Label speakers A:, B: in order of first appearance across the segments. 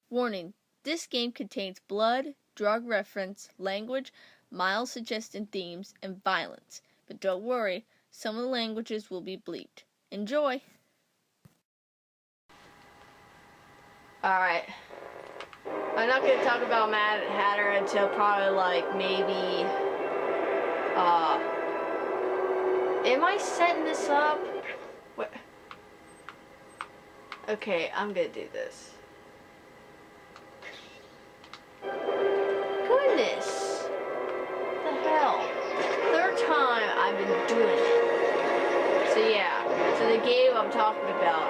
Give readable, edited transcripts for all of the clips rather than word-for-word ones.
A: Warning, this game contains blood, drug reference, language, mild suggested themes, and violence. But don't worry, some of the languages will be bleeped. Enjoy! Alright. I'm not going to talk about Mad Hatter until probably maybe... Am I setting this up? What? Okay, I'm going to do this. Goodness! What the hell? Third time I've been doing it. So yeah, so the game I'm talking about,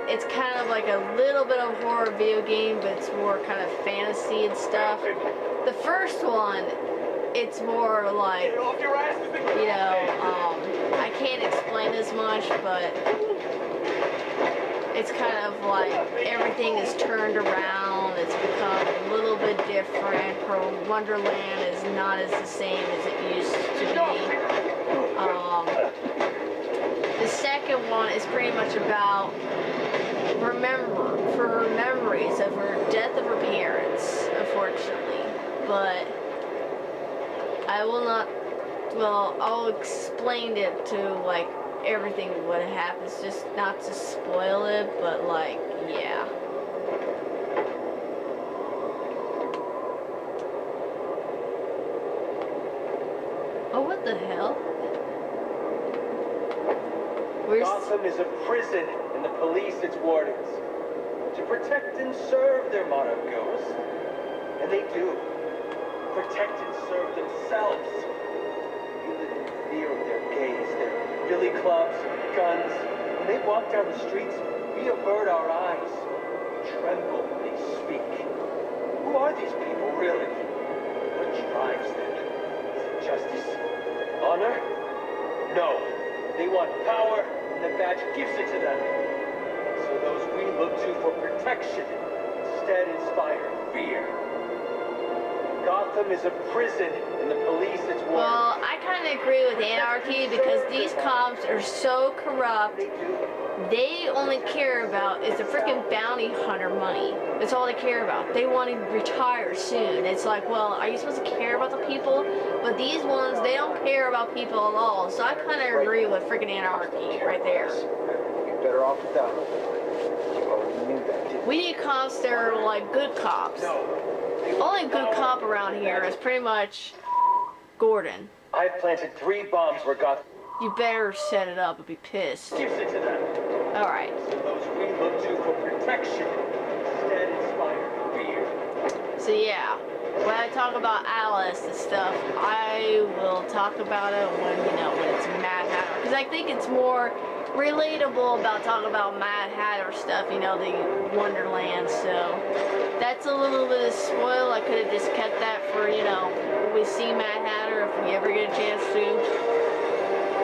A: it's kind of like a little bit of a horror video game, but it's more kind of fantasy and stuff. The first one, it's more like, I can't explain as much, but it's kind of like everything is turned around, it's become a little bit different. Her Wonderland is not as the same as it used to be. The second one is pretty much about her memories of her death of her parents, unfortunately. But I will not, I'll explain it to everything what happens, just not to spoil it, but yeah. Oh, what the hell?
B: Gotham is a prison, and the police its wardens. To protect and serve, their motto goes. And they do. Protect and serve themselves. We live in fear of their gaze, their billy clubs, guns. When they walk down the streets, we avert our eyes. Tremble when they speak. Who are these people, really? What drives them? Is it justice? Honor? No. They want power, and the badge gives it to them. So those we look to for protection instead inspire fear. Gotham is a prison, and the police its wardens.
A: Well, I kind of agree with anarchy because these cops are so corrupt. They only care about is the freaking bounty hunter money. That's all they care about. They want to retire soon. It's like, well, are you supposed to care about the people? But these ones, they don't care about people at all. So I kind of agree with freaking anarchy right there.
B: You're better off without them. You knew that.
A: We need cops that are good cops. Only good cop around here is pretty much Gordon.
B: I've planted 3 bombs where Gotham.
A: You better set it up and be pissed.
B: Gives it to them.
A: Alright.
B: So those we look to for protection instead inspire fear.
A: So yeah, when I talk about Alice and stuff, I will talk about it when it's Mad Hatter. Because I think it's more relatable about talking about Mad Hatter stuff, the Wonderland. So that's a little bit of spoil. I could have just kept that for, when we see Mad Hatter if we ever get a chance to.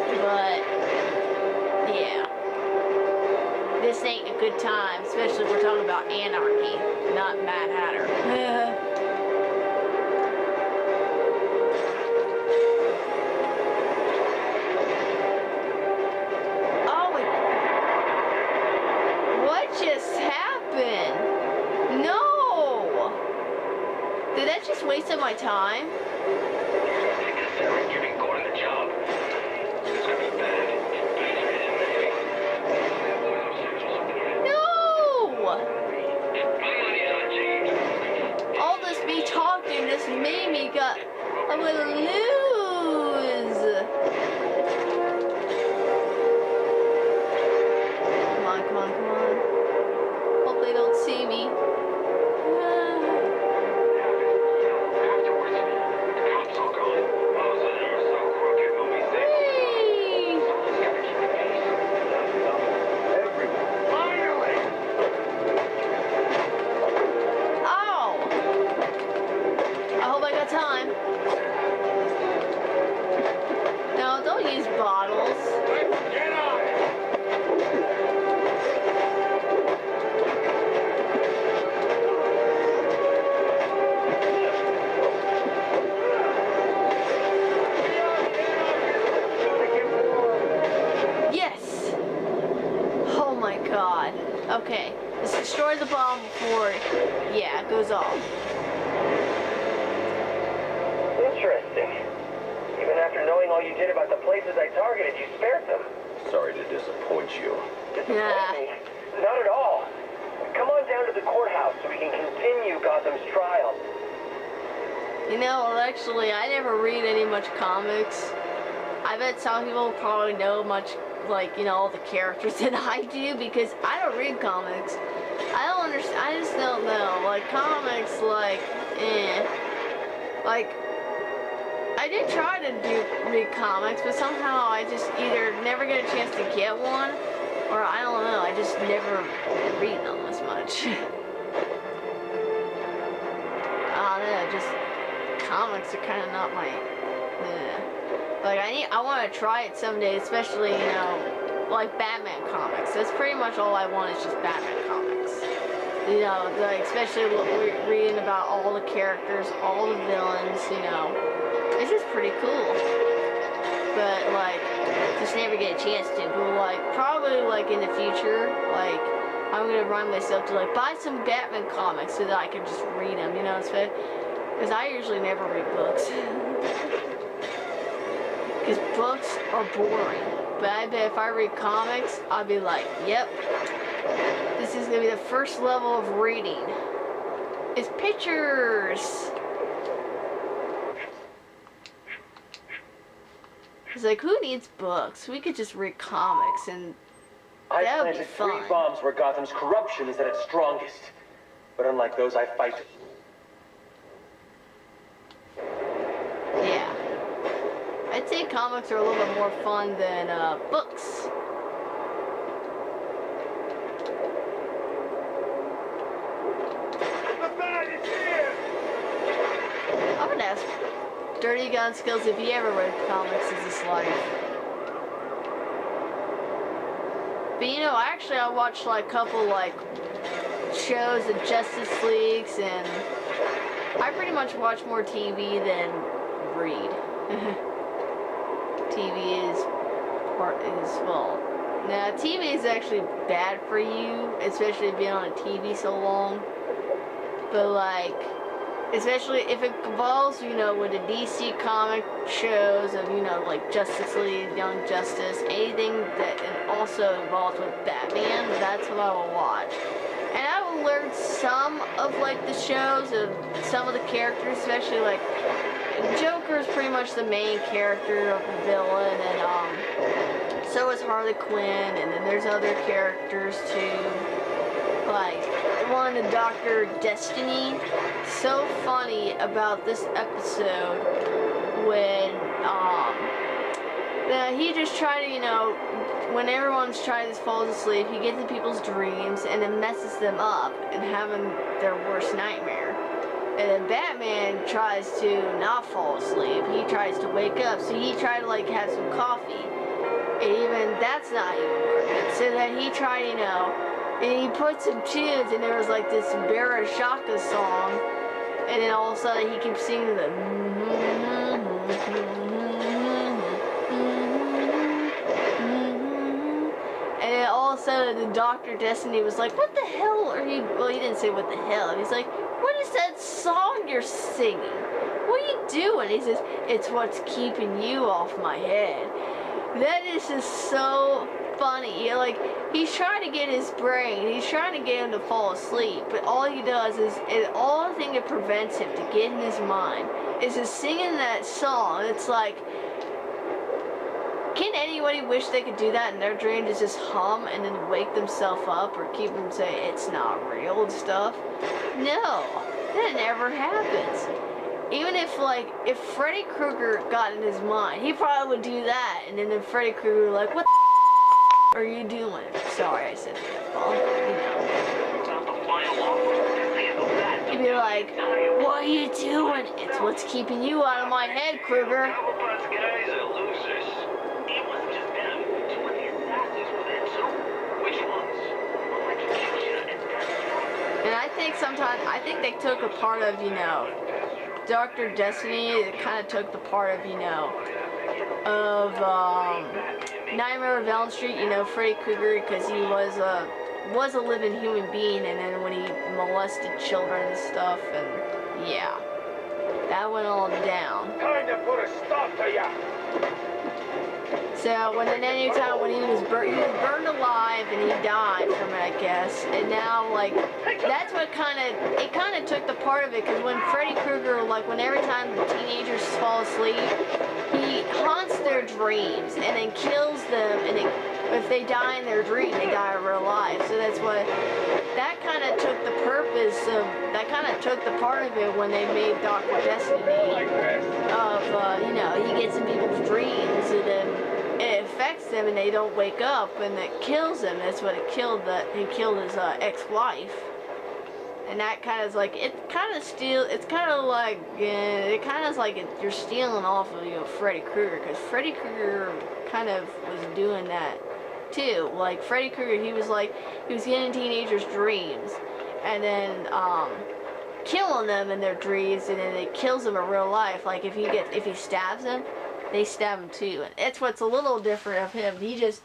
A: But yeah, this ain't a good time, especially if we're talking about anarchy, not Mad Hatter. Oh, what just happened? No! Did that just waste my time?
C: Giving Gordon the job.
A: All this me talking just made me I'm gonna lose. Come on, come on, come on. Hope they don't see me.
C: Afterwards, the cops all gone. Most of them are so crooked, they'll be safe.
A: Whee!
C: Someone's gotta keep the peace.
B: Everyone. Finally!
A: Ow! I hope I got time. No, don't use bottles.
B: Get on it!
A: Just destroy the bomb before, yeah, it goes off.
D: Interesting. Even after knowing all you did about the places I targeted, you spared them.
B: Sorry to disappoint you.
D: Disappoint
A: Yeah.
D: me? Not at all. Come on down to the courthouse so we can continue Gotham's trial.
A: You know, actually, I never read any much comics. I bet some people probably know much, like, you know, all the characters than I do because I don't read comics. I don't understand. I just don't know. Like, comics, like, Like, I did try to read comics, but somehow I just either never get a chance to get one, or I don't know, I just never read them as much. I don't know, just comics are kind of not my, like I want to try it someday, especially, you know, like Batman comics. That's pretty much all I want is just Batman comics. You know, like especially reading about all the characters, all the villains, you know. It's just pretty cool. But like, just never get a chance to. But like, probably like in the future, like I'm gonna remind myself to like buy some Batman comics so that I can just read them. You know, because I usually never read books. Because books are boring. But I bet if I read comics, I'll be like, yep, this is gonna be the first level of reading. It's pictures. It's like, who needs books? We could just read comics and
B: I
A: that would be
B: planted
A: fun.
B: 3 bombs where Gotham's corruption is at its strongest. But unlike those I fight...
A: Yeah. I'd say comics are a little bit more fun than books.
C: The bag is here!
A: I'm gonna ask Dirty Gun Skills if he ever read comics in his life. But you know, actually I watched like a couple like shows of Justice Leagues, and I pretty much watch more TV than read. TV is well, now TV is actually bad for you, especially being on a TV so long. But like, especially if it involves, you know, with the DC comic shows of, you know, like Justice League, Young Justice, anything that also involves with Batman, that's what I will watch. And I will learn some of like the shows of some of the characters, especially like Joker's pretty much the main character of the villain, and so is Harley Quinn, and then there's other characters too. Like one of Dr. Destiny. So funny about this episode when he just tried to, you know, when everyone's trying to fall asleep, he gets in people's dreams and then messes them up and having their worst nightmare. And then Batman tries to not fall asleep. He tries to wake up. So he tried to like have some coffee. And even that's not even working. So then he tried, you know, and he put some tunes, and there was like this Barra Shaka song, and then all of a sudden he keeps singing the and then all of a sudden the Dr. Destiny was like, what the hell are you, well, he didn't say what the hell, he's like, what is that song you're singing? What are you doing? He says, it's what's keeping you off my head. That is just so funny. You know, like, he's trying to get his brain, he's trying to get him to fall asleep, but all he does is all the thing that prevents him to get in his mind is just singing that song. It's like, can anybody wish they could do that in their dream, to just hum and then wake themselves up or keep them say it's not real and stuff? No, that never happens. Even if, like, if Freddy Krueger got in his mind, he probably would do that, and then Freddy Krueger would be like, what the are you doing? Sorry, I said that, well, you know. He'd be like, what are you doing? It's what's keeping you out of my head, Krueger.
C: Cobblepot's guys are losers. It wasn't just them. Two of the assassins were there too. Which ones? Electrocution and death.
A: And I think sometimes, I think they took a part of, you know, Dr. Destiny, it kind of took the part of, you know, of Nightmare on Elm Street, you know, Freddy Krueger, because he was was a living human being, and then when he molested children and stuff, and yeah, that went all down.
D: Time to put a stop to ya!
A: So when at any time when he was burned alive and he died from it, I guess. And now like that's what kind of took the part of it, because when Freddy Krueger, like when every time the teenagers fall asleep, he haunts their dreams and then kills them, and if they die in their dream, they die in real life. So that's what that kind of took the purpose of, that kind of took the part of it when they made Dr. Destiny of you know, he gets in people's dreams and then it affects them and they don't wake up, and it kills them. That's what it killed. He killed his ex-wife, and that kind of is like it kind of it's kind of like it kind of is like you're stealing off of, you know, Freddy Krueger, because Freddy Krueger kind of was doing that too. Like Freddy Krueger, he was getting teenagers' dreams and then killing them in their dreams, and then it kills them in real life. Like if he stabs them, they stab him too. And that's what's a little different of him. He just,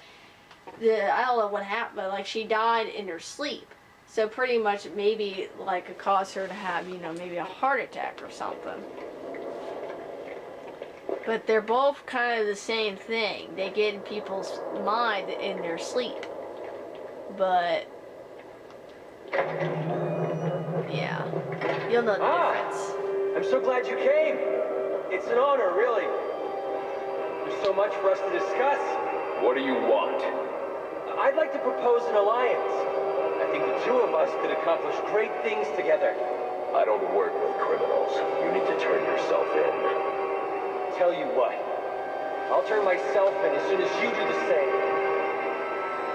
A: I don't know what happened, but like she died in her sleep. So pretty much maybe like it caused her to have, you know, maybe a heart attack or something. But they're both kind of the same thing. They get in people's mind in their sleep. But yeah, you'll know the difference.
B: I'm so glad you came. It's an honor, really. There's so much for us to discuss.
E: What do you want?
B: I'd like to propose an alliance. I think the two of us could accomplish great things together.
E: I don't work with criminals. You need to turn yourself in.
B: Tell you what, I'll turn myself in as soon as you do the same.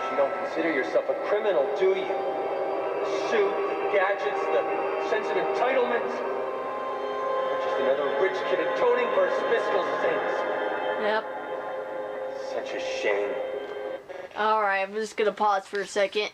B: You don't consider yourself a criminal, do you? The suit, the gadgets, the sense of entitlement. You're just another rich kid atoning for his fiscal sins.
A: Yep.
B: Such a shame.
A: Alright, I'm just gonna pause for a second.